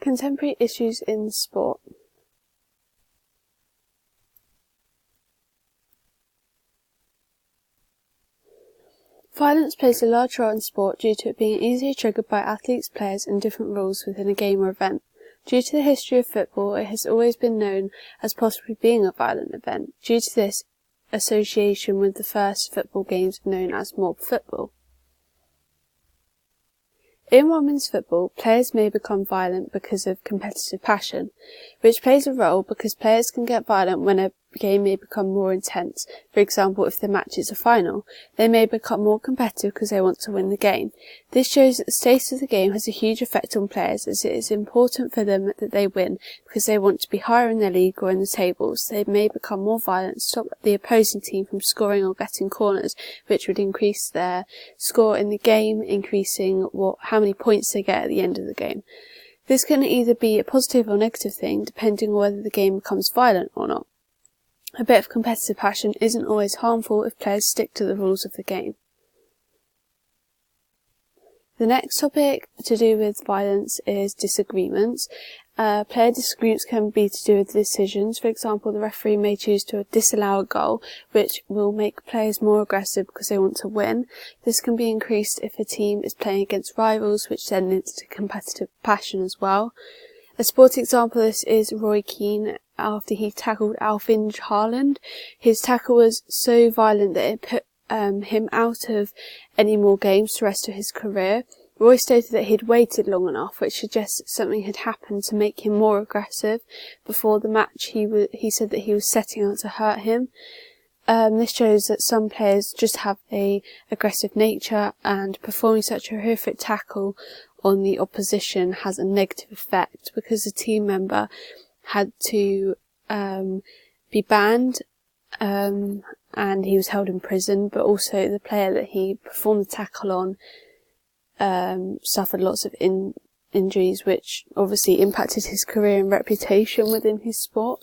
Contemporary issues in sport. Violence plays a large role in sport due to it being easily triggered by athletes, players, and different rules within a game or event. Due to the history of football, it has always been known as possibly being a violent event. Due to this association with the first football games known as mob football. In women's football, players may become violent because of competitive passion, which plays a role because players can get violent when a game may become more intense. For example, if the match is a final, they may become more competitive because they want to win the game. This shows that the status of the game has a huge effect on players, as it is important for them that they win because they want to be higher in their league or in the tables. They may become more violent, stop the opposing team from scoring or getting corners, which would increase their score in the game, increasing how many points they get at the end of the game. This can either be a positive or negative thing, depending on whether the game becomes violent or not. A bit of competitive passion isn't always harmful if players stick to the rules of the game. The next topic to do with violence is disagreements. Player disagreements can be to do with decisions. For example, the referee may choose to disallow a goal, which will make players more aggressive because they want to win. This can be increased if a team is playing against rivals, which then leads to competitive passion as well. A sporting example of this is Roy Keane after he tackled Alf-Inge Haaland. His tackle was so violent that it put him out of any more games the rest of his career. Roy stated that he'd waited long enough, which suggests that something had happened to make him more aggressive. Before the match, he said that he was setting out to hurt him. This shows that some players just have a aggressive nature, and performing such a horrific tackle on the opposition has a negative effect because the team member had to be banned and he was held in prison, but also the player that he performed the tackle on suffered lots of injuries, which obviously impacted his career and reputation within his sport.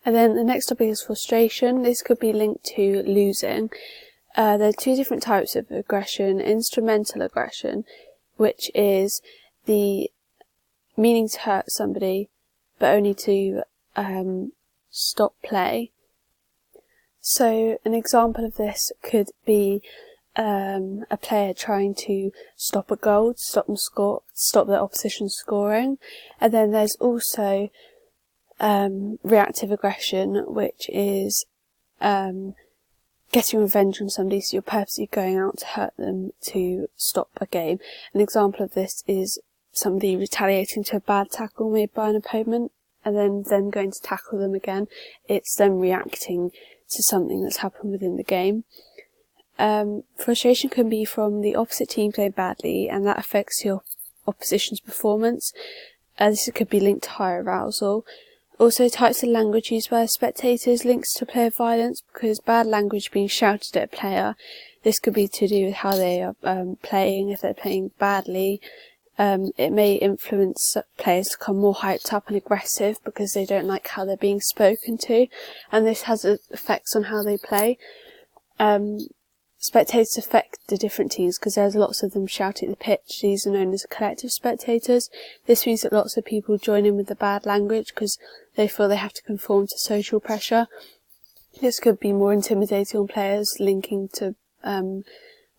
And then the next topic is frustration. This could be linked to losing. There are two different types of aggression. Instrumental aggression, which is the meaning to hurt somebody, but only to stop play. So an example of this could be a player trying to stop a goal, stop the opposition scoring. And then there's also reactive aggression, which is getting revenge on somebody, so you're purposely going out to hurt them to stop a game. An example of this is somebody retaliating to a bad tackle made by an opponent and then them going to tackle them again. It's them reacting to something that's happened within the game. Frustration can be from the opposite team playing badly, and that affects your opposition's performance. This could be linked to higher arousal. Also, types of language used by spectators links to player violence, because bad language being shouted at a player, this could be to do with how they are playing. If they're playing badly, it may influence players to become more hyped up and aggressive because they don't like how they're being spoken to, and this has effects on how they play. Spectators affect the different teams because there's lots of them shouting at the pitch. These are known as collective spectators. This means that lots of people join in with the bad language because they feel they have to conform to social pressure. This could be more intimidating on players, linking to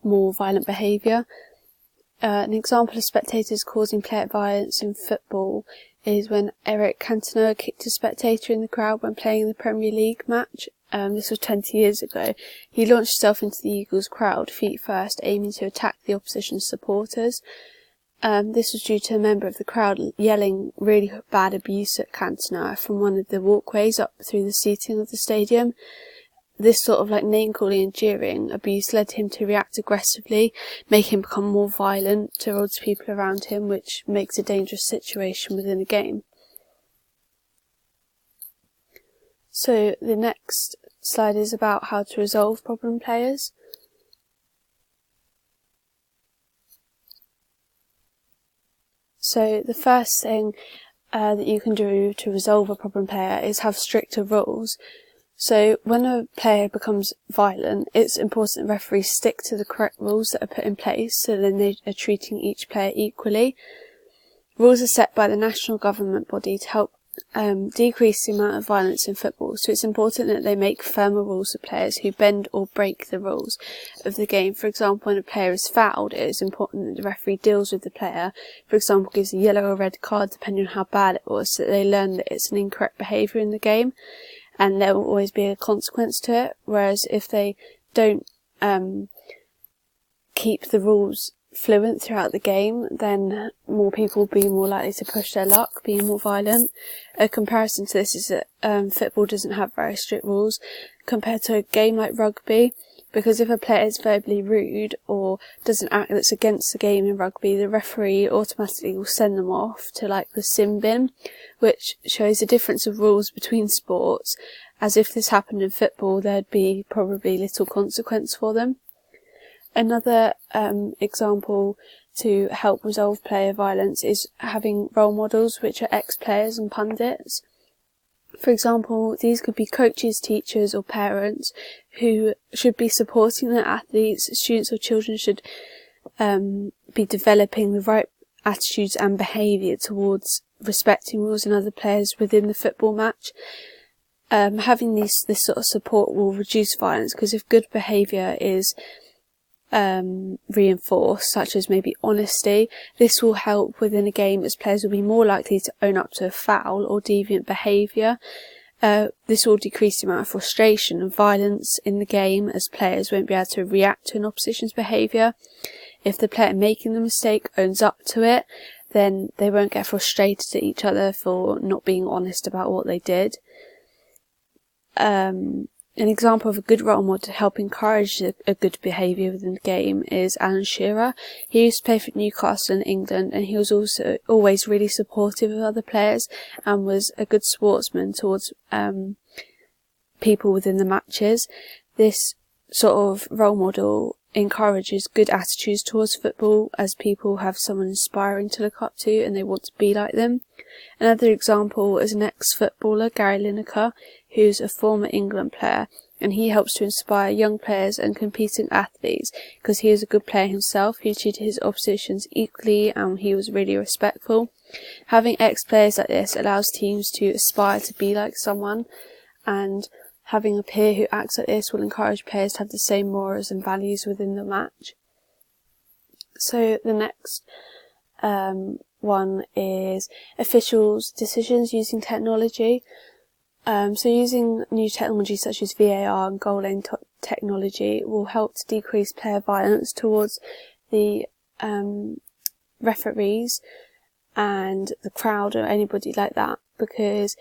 more violent behaviour. An example of spectators causing player violence in football is when Eric Cantona kicked a spectator in the crowd when playing in the Premier League match. This was 20 years ago. He launched himself into the Eagles crowd, feet first, aiming to attack the opposition supporters. This was due to a member of the crowd yelling really bad abuse at Cantona from one of the walkways up through the seating of the stadium. This sort of name-calling and jeering abuse led him to react aggressively, make him become more violent towards people around him, which makes a dangerous situation within a game. So the next slide is about how to resolve problem players. So the first thing that you can do to resolve a problem player is have stricter rules. So when a player becomes violent, it's important that referees stick to the correct rules that are put in place, so then they are treating each player equally. rules are set by the national government body to help decrease the amount of violence in football, so it's important that they make firmer rules for players who bend or break the rules of the game. For example, when a player is fouled, it is important that the referee deals with the player, for example, gives a yellow or red card depending on how bad it was, so that they learn that it's an incorrect behaviour in the game and there will always be a consequence to it. Whereas if they don't keep the rules fluent throughout the game, then more people will be more likely to push their luck, being more violent. A comparison to this is that football doesn't have very strict rules compared to a game like rugby, because if a player is verbally rude or does an act that's against the game in rugby, the referee automatically will send them off to like the sin bin, which shows the difference of rules between sports, as if this happened in football there'd be probably little consequence for them. Another example to help resolve player violence is having role models which are ex-players and pundits. For example, these could be coaches, teachers or parents who should be supporting their athletes. Students or children should be developing the right attitudes and behaviour towards respecting rules and other players within the football match. Having this sort of support will reduce violence, because if good behaviour is reinforced, such as maybe honesty, this will help within a game, as players will be more likely to own up to a foul or deviant behaviour. This will decrease the amount of frustration and violence in the game, as players won't be able to react to an opposition's behaviour. If the player making the mistake owns up to it, then they won't get frustrated at each other for not being honest about what they did. An example of a good role model to help encourage a good behaviour within the game is Alan Shearer. He used to play for Newcastle in England, and he was also always really supportive of other players and was a good sportsman towards people within the matches. This sort of role model encourages good attitudes towards football, as people have someone inspiring to look up to and they want to be like them. Another example is an ex-footballer, Gary Lineker, who's a former England player, and he helps to inspire young players and competing athletes because he is a good player himself. He treated his oppositions equally and he was really respectful. Having ex-players like this allows teams to aspire to be like someone, and having a peer who acts like this will encourage players to have the same morals and values within the match. So the next one is officials' decisions using technology. So using new technology such as VAR and goal line technology will help to decrease player violence towards the referees and the crowd or anybody like that, because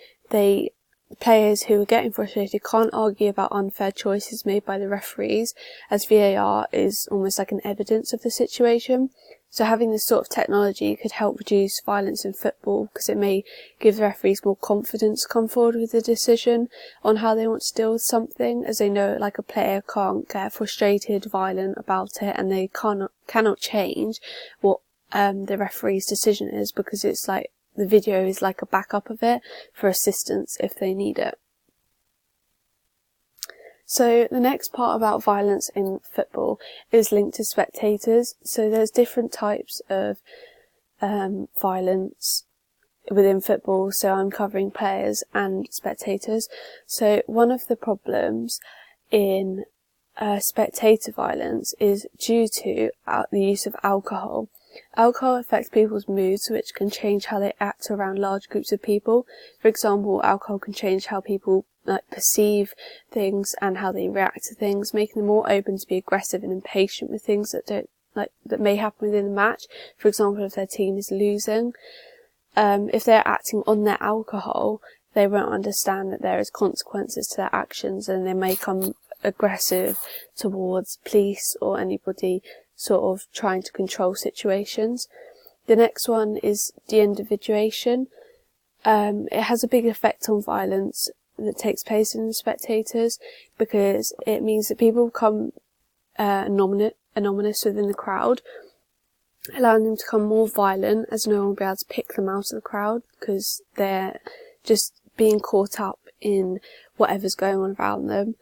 players who are getting frustrated can't argue about unfair choices made by the referees, as VAR is almost like an evidence of the situation. So having this sort of technology could help reduce violence in football, because it may give referees more confidence to come forward with a decision on how they want to deal with something, as they know like a player can't get frustrated, violent about it, and they cannot change what the referee's decision is, because it's like the video is like a backup of it for assistance if they need it. So the next part about violence in football is linked to spectators. So there's different types of violence within football. So I'm covering players and spectators. So one of the problems in spectator violence is due to the use of alcohol. Alcohol affects people's moods, which can change how they act around large groups of people. For example, alcohol can change how people perceive things and how they react to things, making them more open to be aggressive and impatient with things that may happen within the match. For example, if their team is losing, if they're acting on their alcohol, they won't understand that there is consequences to their actions, and they may come aggressive towards police or anybody sort of trying to control situations. The next one is de-individuation. It has a big effect on violence that takes place in the spectators, because it means that people become anonymous within the crowd, allowing them to become more violent, as no one will be able to pick them out of the crowd because they're just being caught up in whatever's going on around them.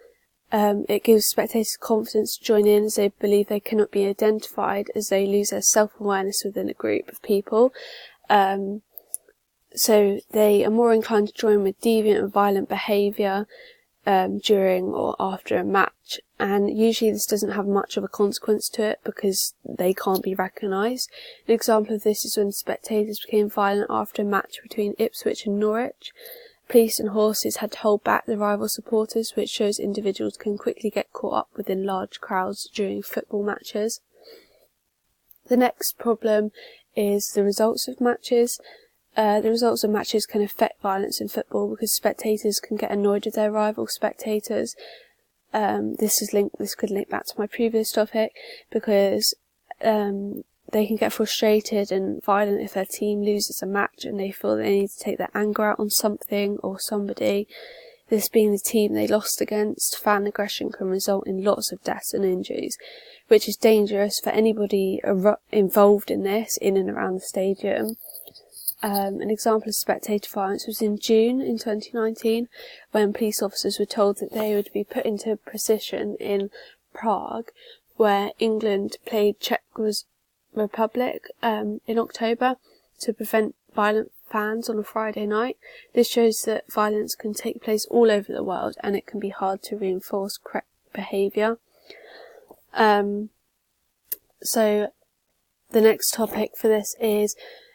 It gives spectators confidence to join in, as they believe they cannot be identified, as they lose their self-awareness within a group of people. So they are more inclined to join with deviant and violent behaviour during or after a match, and usually this doesn't have much of a consequence to it because they can't be recognised. An example of this is when spectators became violent after a match between Ipswich and Norwich. Police and horses had to hold back the rival supporters, which shows individuals can quickly get caught up within large crowds during football matches. The next problem is the results of matches. The results of matches can affect violence in football because spectators can get annoyed with their rival spectators. This could link back to my previous topic because they can get frustrated and violent if their team loses a match and they feel they need to take their anger out on something or somebody. This being the team they lost against, fan aggression can result in lots of deaths and injuries, which is dangerous for anybody involved in this, in and around the stadium. An example of spectator violence was in June in 2019, when police officers were told that they would be put into position in Prague, where England played Czech Republic in October, to prevent violent fans on a Friday night. This shows that violence can take place all over the world and it can be hard to reinforce correct behaviour. So the next topic for this is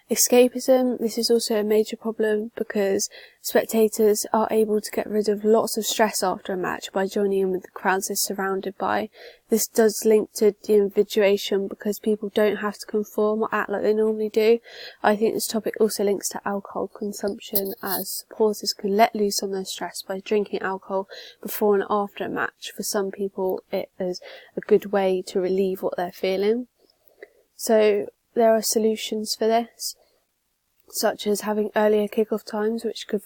escapism. This is also a major problem because spectators are able to get rid of lots of stress after a match by joining in with the crowds they're surrounded by. This does link to de-individuation because people don't have to conform or act like they normally do. I think this topic also links to alcohol consumption, as supporters can let loose on their stress by drinking alcohol before and after a match. For some people it is a good way to relieve what they're feeling. So there are solutions for this, such as having earlier kick-off times, which could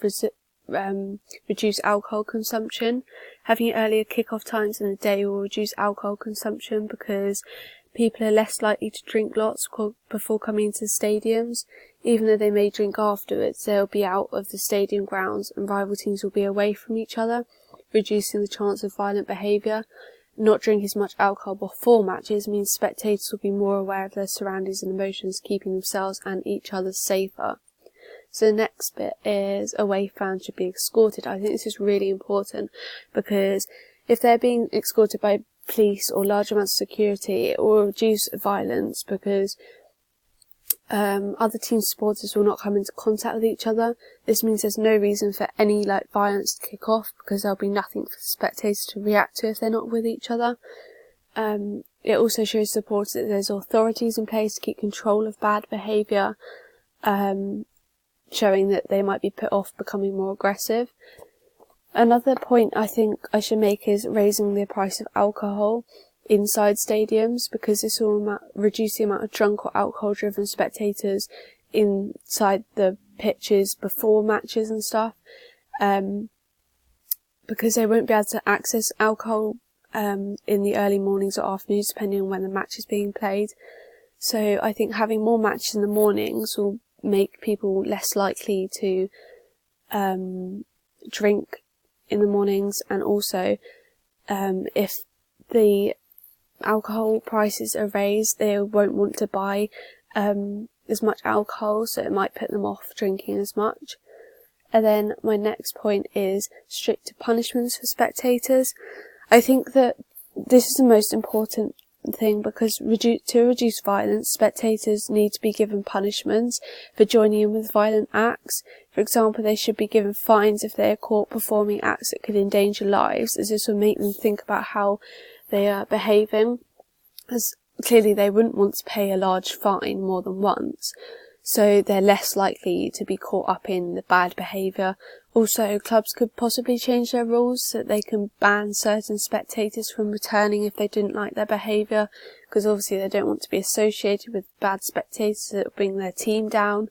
reduce alcohol consumption. Having earlier kick-off times in the day will reduce alcohol consumption because people are less likely to drink lots before coming into the stadiums. Even though they may drink afterwards, they'll be out of the stadium grounds and rival teams will be away from each other, reducing the chance of violent behaviour. Not drinking as much alcohol before matches means spectators will be more aware of their surroundings and emotions, keeping themselves and each other safer. So the next bit is away fans should be escorted. I think this is really important because if they're being escorted by police or large amounts of security, it will reduce violence because other team supporters will not come into contact with each other. This means there's no reason for any violence to kick off because there'll be nothing for spectators to react to if they're not with each other. It also shows supporters that there's authorities in place to keep control of bad behaviour, showing that they might be put off becoming more aggressive. Another point I think I should make is raising the price of alcohol inside stadiums, because this will reduce the amount of drunk or alcohol driven spectators inside the pitches before matches and stuff, because they won't be able to access alcohol in the early mornings or afternoons depending on when the match is being played. So I think having more matches in the mornings will make people less likely to drink in the mornings, and also if the alcohol prices are raised, they won't want to buy as much alcohol, so it might put them off drinking as much. And then my next point is stricter punishments for spectators. I think that this is the most important thing because to reduce violence, spectators need to be given punishments for joining in with violent acts. For example, they should be given fines if they are caught performing acts that could endanger lives, as this will make them think about how they are behaving, as clearly they wouldn't want to pay a large fine more than once, so they're less likely to be caught up in the bad behaviour. Also, clubs could possibly change their rules so that they can ban certain spectators from returning if they didn't like their behaviour, because obviously they don't want to be associated with bad spectators that will bring their team down.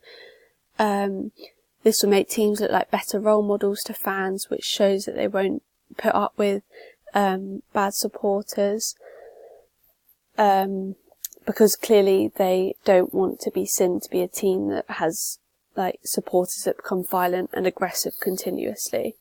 This will make teams look like better role models to fans, which shows that they won't put up with bad supporters, because clearly they don't want to be seen to be a team that has supporters that become violent and aggressive continuously.